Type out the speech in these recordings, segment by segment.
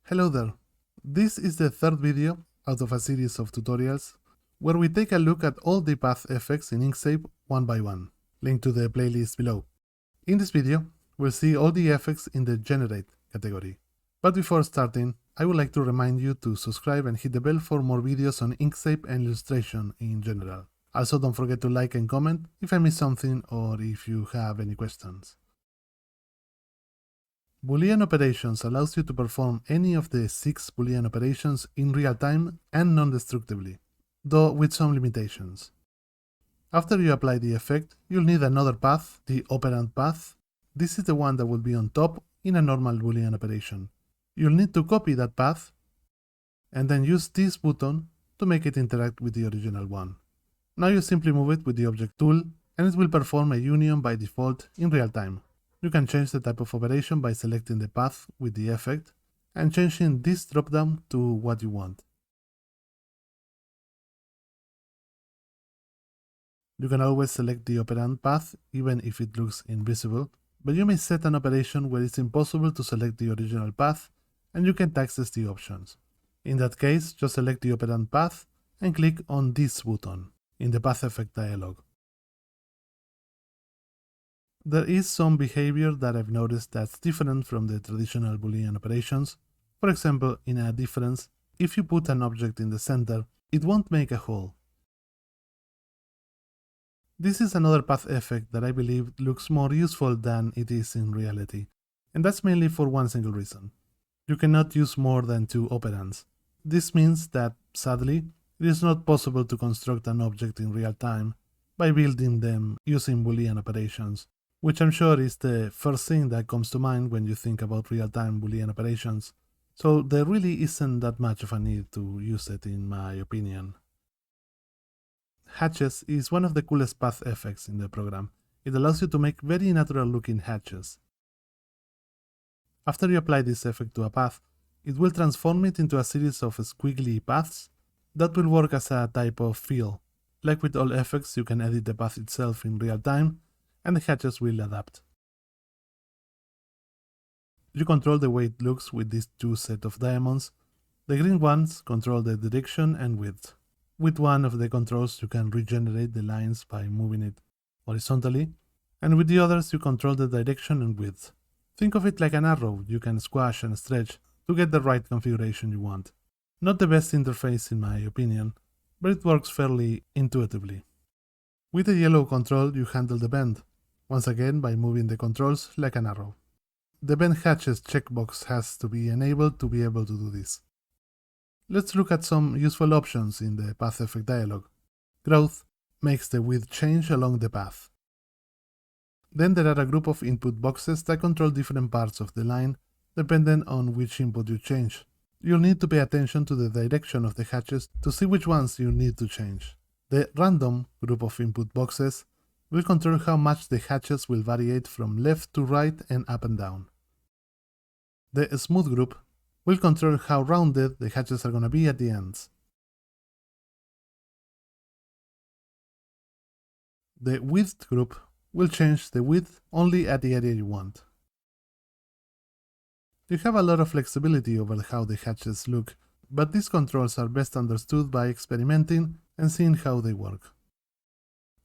Hello there. This is the third video out of a series of tutorials where we take a look at all the path effects in Inkscape one by one, linked to the playlist below. In this video, we'll see all the effects in the Generate category. But before starting, I would like to remind you to subscribe and hit the bell for more videos on Inkscape and illustration in general. Also, don't forget to like and comment if I missed something or if you have any questions. Boolean Operations allows you to perform any of the 6 Boolean operations in real time and non-destructively, though with some limitations. After you apply the effect, you'll need another path, the operand path. This is the one that will be on top in a normal Boolean operation. You'll need to copy that path and then use this button to make it interact with the original one. Now you simply move it with the object tool and it will perform a union by default in real time. You can change the type of operation by selecting the path with the effect and changing this dropdown to what you want. You can always select the operand path even if it looks invisible, but you may set an operation where it's impossible to select the original path and you can't access the options. In that case, just select the operand path and click on this button in the path effect dialog. There is some behavior that I've noticed that's different from the traditional Boolean operations. For example, in a difference, if you put an object in the center, it won't make a hole. This is another path effect that I believe looks more useful than it is in reality, and that's mainly for one single reason. You cannot use more than 2 operands. This means that, sadly, it is not possible to construct an object in real time by building them using Boolean operations, which I'm sure is the first thing that comes to mind when you think about real-time Boolean operations, so there really isn't that much of a need to use it in my opinion. Hatches is one of the coolest path effects in the program. It allows you to make very natural looking hatches. After you apply this effect to a path, it will transform it into a series of squiggly paths that will work as a type of fill. Like with all effects, you can edit the path itself in real time, and the hatches will adapt. You control the way it looks with these 2 sets of diamonds. The green ones control the direction and width. With one of the controls you can regenerate the lines by moving it horizontally, and with the others you control the direction and width. Think of it like an arrow you can squash and stretch to get the right configuration you want. Not the best interface in my opinion, but it works fairly intuitively. With the yellow control you handle the bend, once again by moving the controls like an arrow. The bend hatches checkbox has to be enabled to be able to do this. Let's look at some useful options in the path effect dialog. Growth makes the width change along the path. Then there are a group of input boxes that control different parts of the line depending on which input you change. You'll need to pay attention to the direction of the hatches to see which ones you need to change. The random group of input boxes will control how much the hatches will variate from left to right and up and down. The smooth group will control how rounded the hatches are going to be at the ends. The width group will change the width only at the area you want. You have a lot of flexibility over how the hatches look, but these controls are best understood by experimenting and seeing how they work.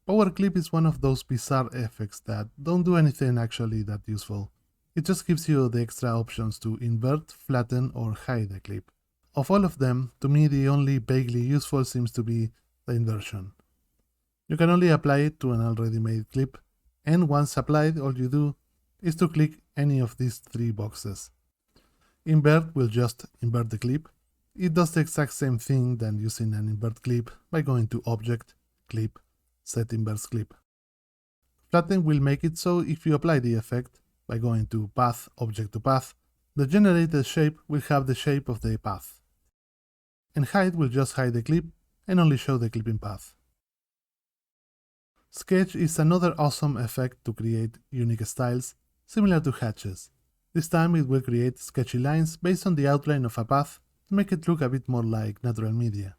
Power clip is one of those bizarre effects that don't do anything actually that useful. It just gives you the extra options to invert, flatten, or hide the clip. Of all of them, to me the only vaguely useful seems to be the inversion. You can only apply it to an already made clip, and once applied, all you do is to click any of these 3 boxes. Invert will just invert the clip. It does the exact same thing than using an invert clip by going to Object, Clip, Set Inverse Clip. Flatten will make it so if you apply the effect by going to Path, Object to Path, the generated shape will have the shape of the path. And Hide will just hide the clip and only show the clipping path. Sketch is another awesome effect to create unique styles, similar to hatches. This time it will create sketchy lines based on the outline of a path to make it look a bit more like natural media.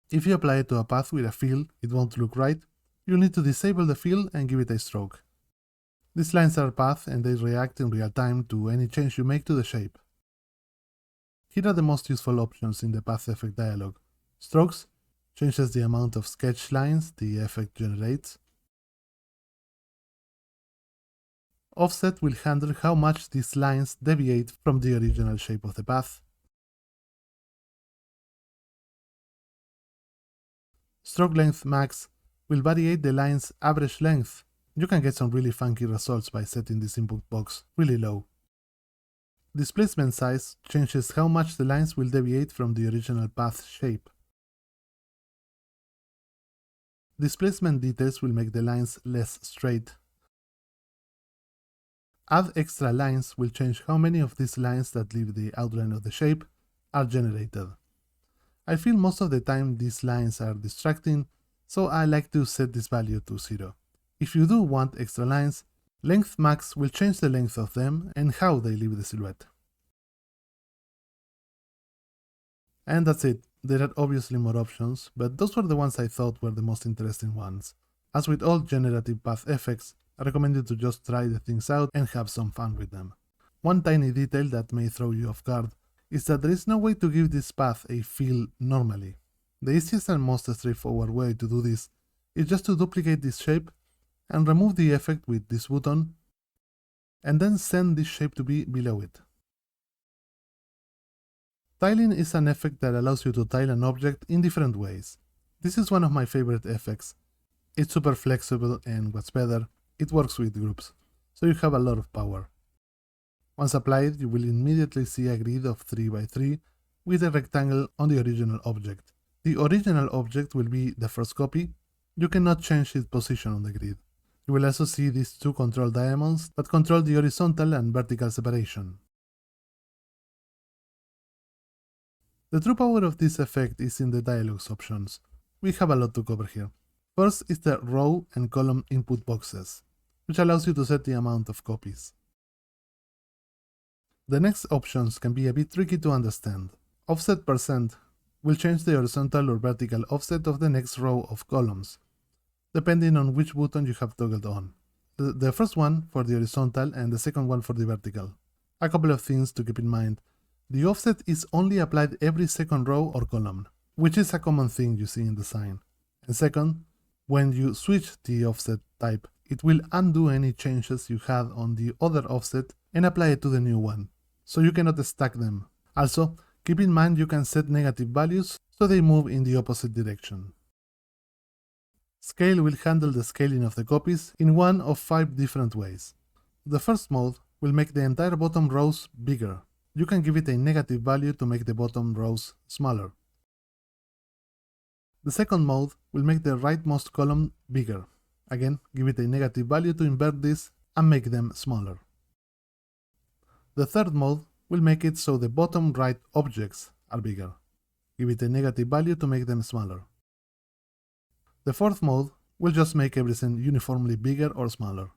If you apply it to a path with a fill, it won't look right. You'll need to disable the fill and give it a stroke. These lines are path and they react in real time to any change you make to the shape. Here are the most useful options in the path effect dialog. Strokes changes the amount of sketch lines the effect generates. Offset will handle how much these lines deviate from the original shape of the path. Stroke length max will variate the line's average length. You can get some really funky results by setting this input box really low. Displacement size changes how much the lines will deviate from the original path shape. Displacement details will make the lines less straight. Add extra lines will change how many of these lines that leave the outline of the shape are generated. I feel most of the time these lines are distracting, so I like to set this value to 0. If you do want extra lines, length max will change the length of them and how they leave the silhouette. And that's it. There are obviously more options, but those were the ones I thought were the most interesting ones. As with all generative path effects, I recommend you to just try the things out and have some fun with them. One tiny detail that may throw you off guard is that there is no way to give this path a feel normally. The easiest and most straightforward way to do this is just to duplicate this shape and remove the effect with this button, and then send this shape to be below it. Tiling is an effect that allows you to tile an object in different ways. This is one of my favorite effects. It's super flexible and what's better, it works with groups, so you have a lot of power. Once applied, you will immediately see a grid of 3 by 3 with a rectangle on the original object. The original object will be the first copy. You cannot change its position on the grid. You will also see these two control diamonds that control the horizontal and vertical separation. The true power of this effect is in the dialogues options. We have a lot to cover here. First is the row and column input boxes, which allows you to set the amount of copies. The next options can be a bit tricky to understand. Offset % will change the horizontal or vertical offset of the next row of columns, depending on which button you have toggled on. The first one for the horizontal and the second one for the vertical. A couple of things to keep in mind. The offset is only applied every second row or column, which is a common thing you see in design. And second, when you switch the offset type, it will undo any changes you had on the other offset and apply it to the new one, so you cannot stack them. Also, keep in mind you can set negative values so they move in the opposite direction. Scale will handle the scaling of the copies in one of 5 different ways. The first mode will make the entire bottom rows bigger. You can give it a negative value to make the bottom rows smaller. The second mode will make the rightmost column bigger. Again, give it a negative value to invert this and make them smaller. The third mode will make it so the bottom right objects are bigger. Give it a negative value to make them smaller. The fourth mode will just make everything uniformly bigger or smaller.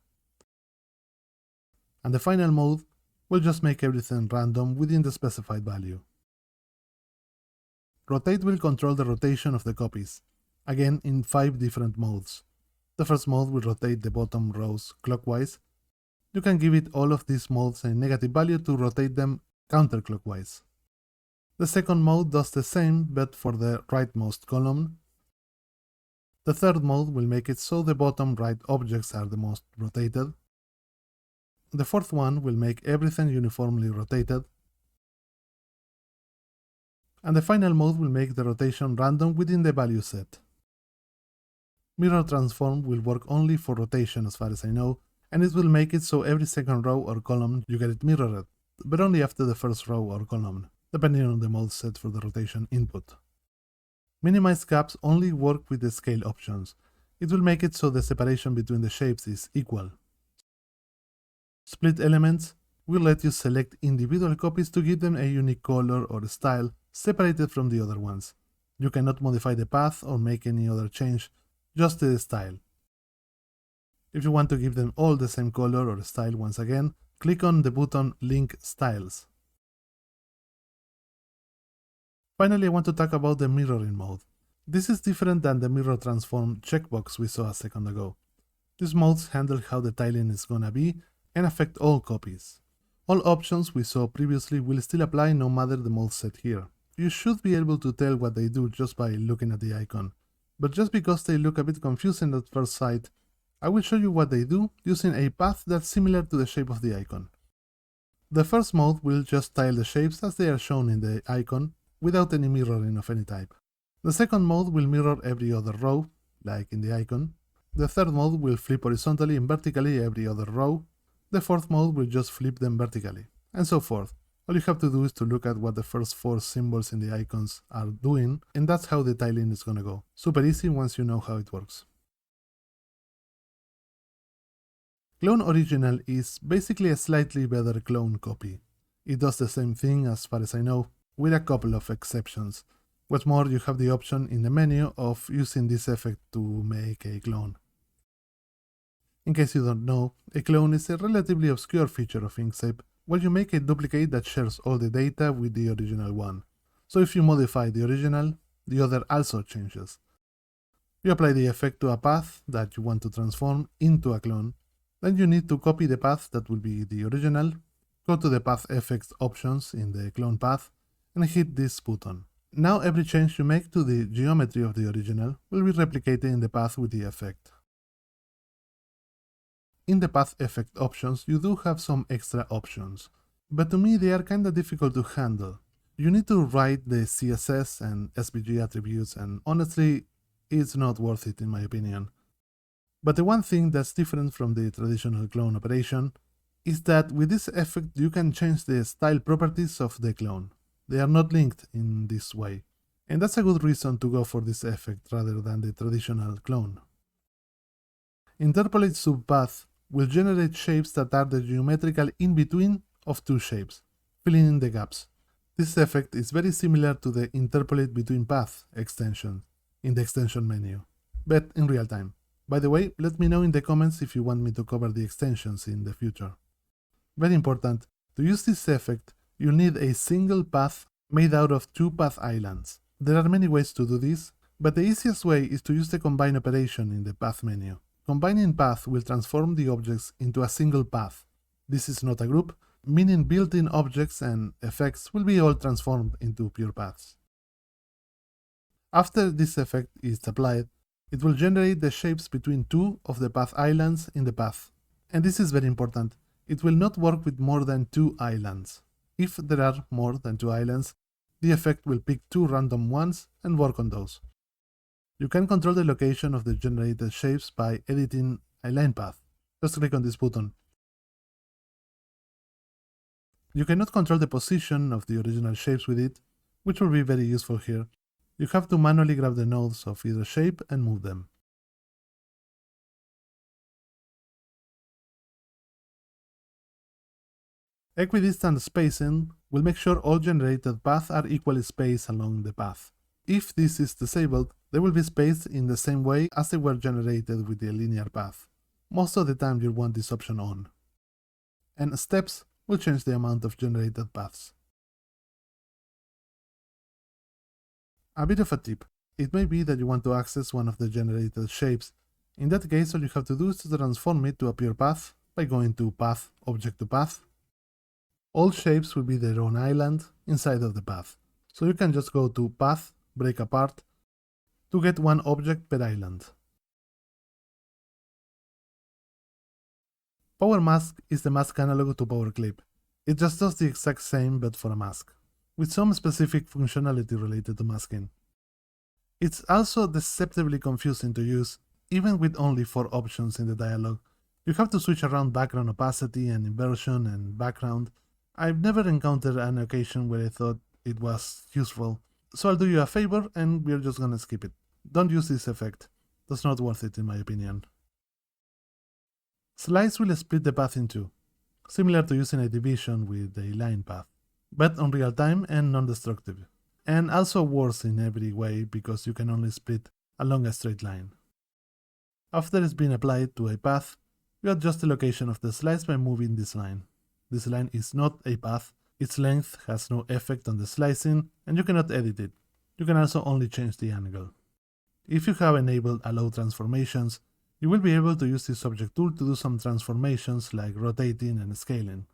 And the final mode will just make everything random within the specified value. Rotate will control the rotation of the copies, again in 5 different modes. The first mode will rotate the bottom rows clockwise. You can give it all of these modes a negative value to rotate them counterclockwise. The second mode does the same, but for the rightmost column. The third mode will make it so the bottom right objects are the most rotated. The fourth one will make everything uniformly rotated. And the final mode will make the rotation random within the value set. Mirror transform will work only for rotation as far as I know, and it will make it so every second row or column you get it mirrored, but only after the first row or column, depending on the mode set for the rotation input. Minimize gaps only work with the scale options. It will make it so the separation between the shapes is equal. Split elements will let you select individual copies to give them a unique color or style separated from the other ones. You cannot modify the path or make any other change, just the style. If you want to give them all the same color or style once again, click on the button Link Styles. Finally, I want to talk about the mirroring mode. This is different than the mirror transform checkbox we saw a second ago. These modes handle how the tiling is gonna be and affect all copies. All options we saw previously will still apply no matter the mode set here. You should be able to tell what they do just by looking at the icon. But just because they look a bit confusing at first sight, I will show you what they do using a path that's similar to the shape of the icon. The first mode will just tile the shapes as they are shown in the icon, without any mirroring of any type. The second mode will mirror every other row, like in the icon. The third mode will flip horizontally and vertically every other row. The fourth mode will just flip them vertically, and so forth. All you have to do is to look at what the first 4 symbols in the icons are doing, and that's how the tiling is gonna go. Super easy once you know how it works. Clone Original is basically a slightly better clone copy. It does the same thing as far as I know, with a couple of exceptions. What's more, you have the option in the menu of using this effect to make a clone. In case you don't know, a clone is a relatively obscure feature of Inkscape, where you make a duplicate that shares all the data with the original one. So if you modify the original, the other also changes. You apply the effect to a path that you want to transform into a clone. Then you need to copy the path that will be the original, go to the Path Effects options in the clone path, and hit this button. Now every change you make to the geometry of the original will be replicated in the path with the effect. In the Path Effect options, you do have some extra options, but to me they are kinda difficult to handle. You need to write the CSS and SVG attributes, and honestly, it's not worth it in my opinion. But the one thing that's different from the traditional clone operation is that with this effect you can change the style properties of the clone. They are not linked in this way, and that's a good reason to go for this effect rather than the traditional clone. Interpolate Sub-Paths will generate shapes that are the geometrical in-between of 2 shapes, filling in the gaps. This effect is very similar to the Interpolate Between Paths extension in the extension menu, but in real time. By the way, let me know in the comments if you want me to cover the extensions in the future. Very important, to use this effect, you'll need a single path made out of 2 path islands. There are many ways to do this, but the easiest way is to use the Combine operation in the Path menu. Combining path will transform the objects into a single path. This is not a group, meaning built-in objects and effects will be all transformed into pure paths. After this effect is applied, it will generate the shapes between 2 of the path islands in the path. And this is very important. It will not work with more than 2 islands. If there are more than 2 islands, the effect will pick 2 random ones and work on those. You can control the location of the generated shapes by editing a line path. Just click on this button. You cannot control the position of the original shapes with it, which will be very useful here. You have to manually grab the nodes of either shape and move them. Equidistant spacing will make sure all generated paths are equally spaced along the path. If this is disabled, they will be spaced in the same way as they were generated with the linear path. Most of the time you'll want this option on. And steps will change the amount of generated paths. A bit of a tip. It may be that you want to access one of the generated shapes. In that case, all you have to do is to transform it to a pure path by going to Path, Object to Path. All shapes will be their own island inside of the path. So you can just go to Path, Break Apart, to get one object per island. Power Mask is the mask analog to Power Clip. It just does the exact same but for a mask, with some specific functionality related to masking. It's also deceptively confusing to use, even with only 4 options in the dialog. You have to switch around background opacity and inversion and background. I've never encountered an occasion where I thought it was useful, so I'll do you a favor and we're just gonna skip it. Don't use this effect. That's not worth it in my opinion. Slice will split the path in 2, similar to using a division with a line path, but on real time and non-destructive, and also worse in every way because you can only split along a straight line. After it's been applied to a path, you adjust the location of the slice by moving this line. This line is not a path, its length has no effect on the slicing, and you cannot edit it. You can also only change the angle. If you have enabled Allow Transformations, you will be able to use this object tool to do some transformations like rotating and scaling.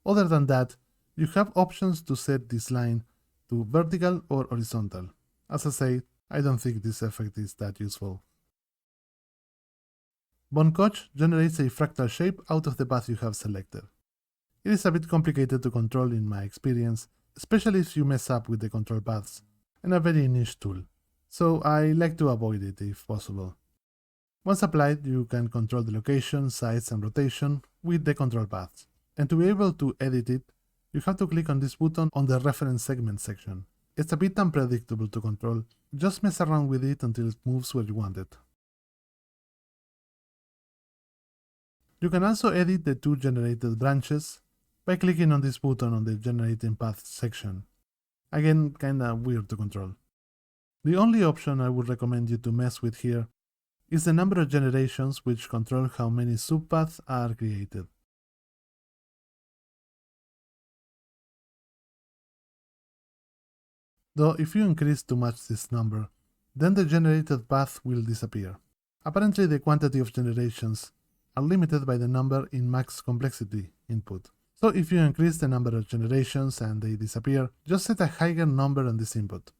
Other than that, you have options to set this line to vertical or horizontal. As I say, I don't think this effect is that useful. VonKoch generates a fractal shape out of the path you have selected. It is a bit complicated to control in my experience, especially if you mess up with the control paths, and a very niche tool, so I like to avoid it if possible. Once applied, you can control the location, size, and rotation with the control paths, and to be able to edit it, you have to click on this button on the reference segment section. It's a bit unpredictable to control, just mess around with it until it moves where you want it. You can also edit the two generated branches by clicking on this button on the Generating Paths section. Again, kinda weird to control. The only option I would recommend you to mess with here is the number of generations, which control how many subpaths are created. Though if you increase too much this number, then the generated path will disappear. Apparently the quantity of generations are limited by the number in max complexity input. So if you increase the number of generations and they disappear, just set a higher number on this input.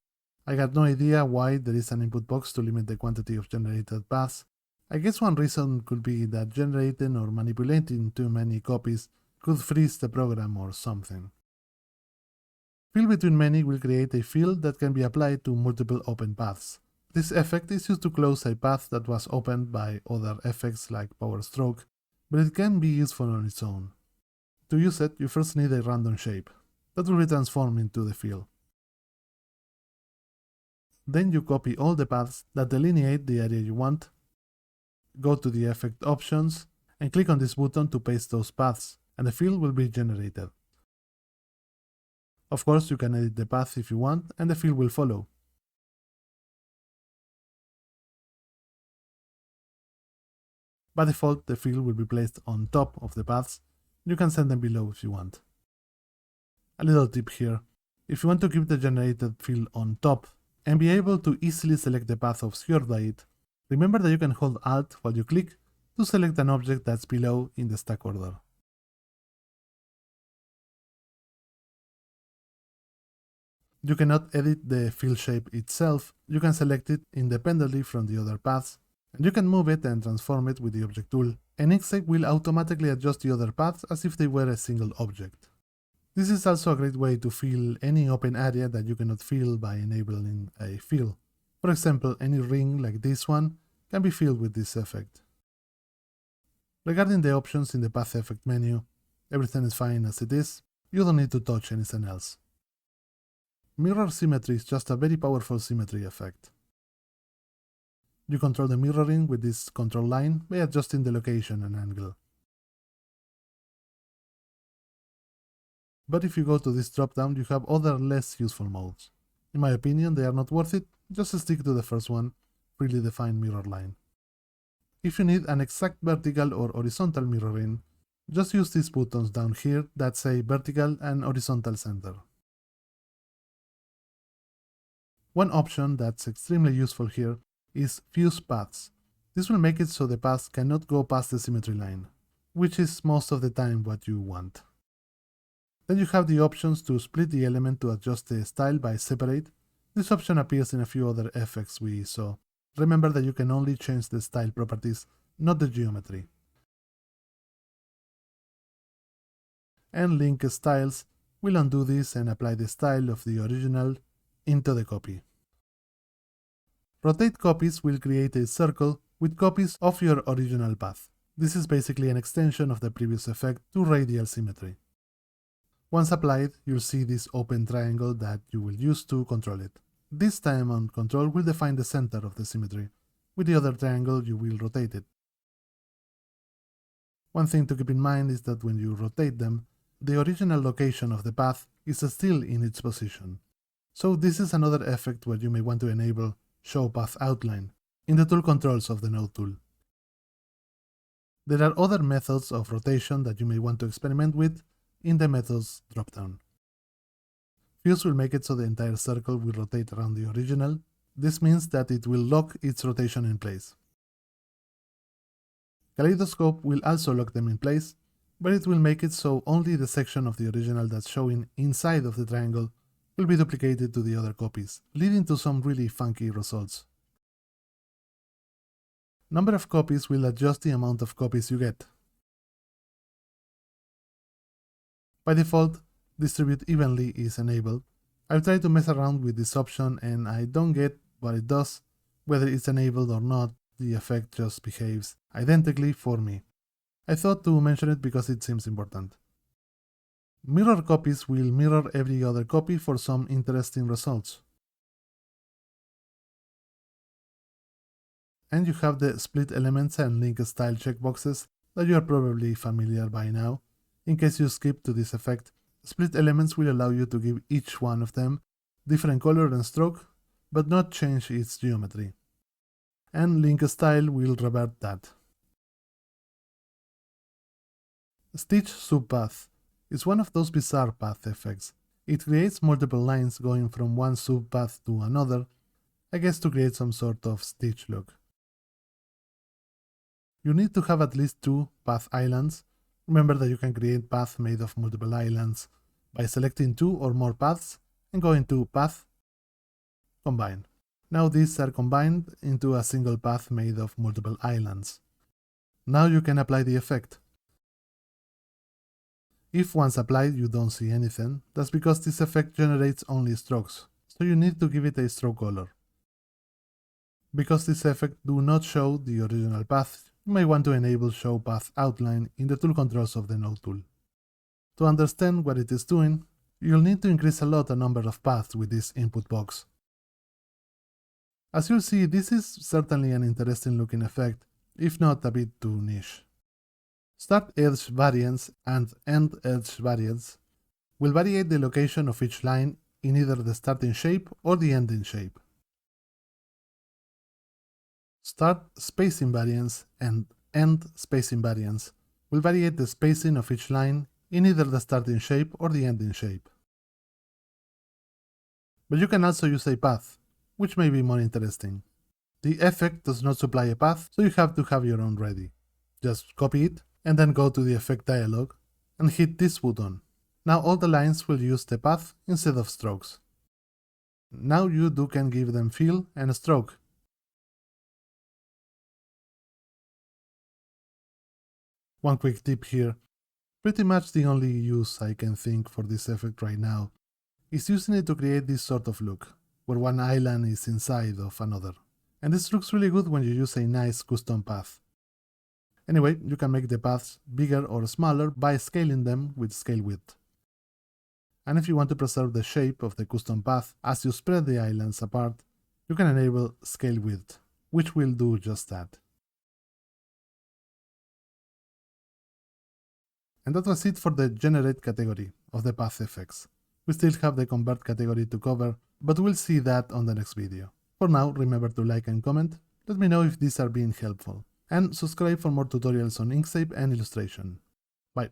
I got no idea why there is an input box to limit the quantity of generated paths. I guess one reason could be that generating or manipulating too many copies could freeze the program or something. Fill between many will create a field that can be applied to multiple open paths. This effect is used to close a path that was opened by other effects like power stroke, but it can be useful on its own. To use it, you first need a random shape that will be transformed into the fill. Then you copy all the paths that delineate the area you want, go to the effect options, and click on this button to paste those paths, and the fill will be generated. Of course, you can edit the path if you want, and the fill will follow. By default, the fill will be placed on top of the paths. You can send them below if you want. A little tip here: if you want to keep the generated fill on top and be able to easily select the path obscured by it, remember that you can hold Alt while you click to select an object that's below in the stack order. You cannot edit the fill shape itself, you can select it independently from the other paths, and you can move it and transform it with the object tool, and Inkscape will automatically adjust the other paths as if they were a single object. This is also a great way to fill any open area that you cannot fill by enabling a fill. For example, any ring like this one can be filled with this effect. Regarding the options in the Path Effect menu, everything is fine as it is. You don't need to touch anything else. Mirror Symmetry is just a very powerful symmetry effect. You control the mirroring with this control line by adjusting the location and angle. But if you go to this drop-down, you have other less useful modes. In my opinion, they are not worth it, just stick to the first one, freely defined mirror line. If you need an exact vertical or horizontal mirroring, just use these buttons down here that say vertical and horizontal center. One option that's extremely useful here is fuse paths. This will make it so the paths cannot go past the symmetry line, which is most of the time what you want. Then you have the options to split the element to adjust the style by separate. This option appears in a few other effects we saw. Remember that you can only change the style properties, not the geometry. And link styles will undo this and apply the style of the original into the copy. Rotate copies will create a circle with copies of your original path. This is basically an extension of the previous effect to radial symmetry. Once applied, you'll see this open triangle that you will use to control it. This time-on control will define the center of the symmetry. With the other triangle, you will rotate it. One thing to keep in mind is that when you rotate them, the original location of the path is still in its position. So this is another effect where you may want to enable Show Path Outline in the tool controls of the Node tool. There are other methods of rotation that you may want to experiment with in the methods dropdown. Fuse will make it so the entire circle will rotate around the original. This means that it will lock its rotation in place. Kaleidoscope will also lock them in place, but it will make it so only the section of the original that's showing inside of the triangle will be duplicated to the other copies, leading to some really funky results. Number of copies will adjust the amount of copies you get. By default, distribute evenly is enabled. I've tried to mess around with this option and I don't get what it does. Whether it's enabled or not, the effect just behaves identically for me. I thought to mention it because it seems important. Mirror copies will mirror every other copy for some interesting results. And you have the split elements and link style checkboxes that you are probably familiar by now. In case you skip to this effect, split elements will allow you to give each one of them different color and stroke, but not change its geometry. And link style will revert that. Stitch Sub-Path is one of those bizarre path effects. It creates multiple lines going from one subpath to another, I guess to create some sort of stitch look. You need to have at least 2 path islands. Remember that you can create path made of multiple islands by selecting 2 or more paths and going to Path, Combine. Now these are combined into a single path made of multiple islands. Now you can apply the effect. If once applied you don't see anything, that's because this effect generates only strokes, so you need to give it a stroke color. Because this effect do not show the original path, you may want to enable Show Path Outline in the tool controls of the Node tool. To understand what it is doing, you'll need to increase a lot the number of paths with this input box. As you'll see, this is certainly an interesting looking effect, if not a bit too niche. Start edge variance and end edge variance will variate the location of each line in either the starting shape or the ending shape. Start spacing variance and end spacing variance will variate the spacing of each line in either the starting shape or the ending shape. But you can also use a path, which may be more interesting. The effect does not supply a path, so you have to have your own ready. Just copy it, and then go to the effect dialog and hit this button. Now all the lines will use the path instead of strokes. Now you can give them fill and stroke. One quick tip here. Pretty much the only use I can think for this effect right now is using it to create this sort of look, where one island is inside of another. And this looks really good when you use a nice custom path. Anyway, you can make the paths bigger or smaller by scaling them with scale width. And if you want to preserve the shape of the custom path as you spread the islands apart, you can enable scale width, which will do just that. And that was it for the generate category of the path effects. We still have the convert category to cover, but we'll see that on the next video. For now, remember to like and comment, let me know if these are being helpful, and subscribe for more tutorials on Inkscape and illustration. Bye.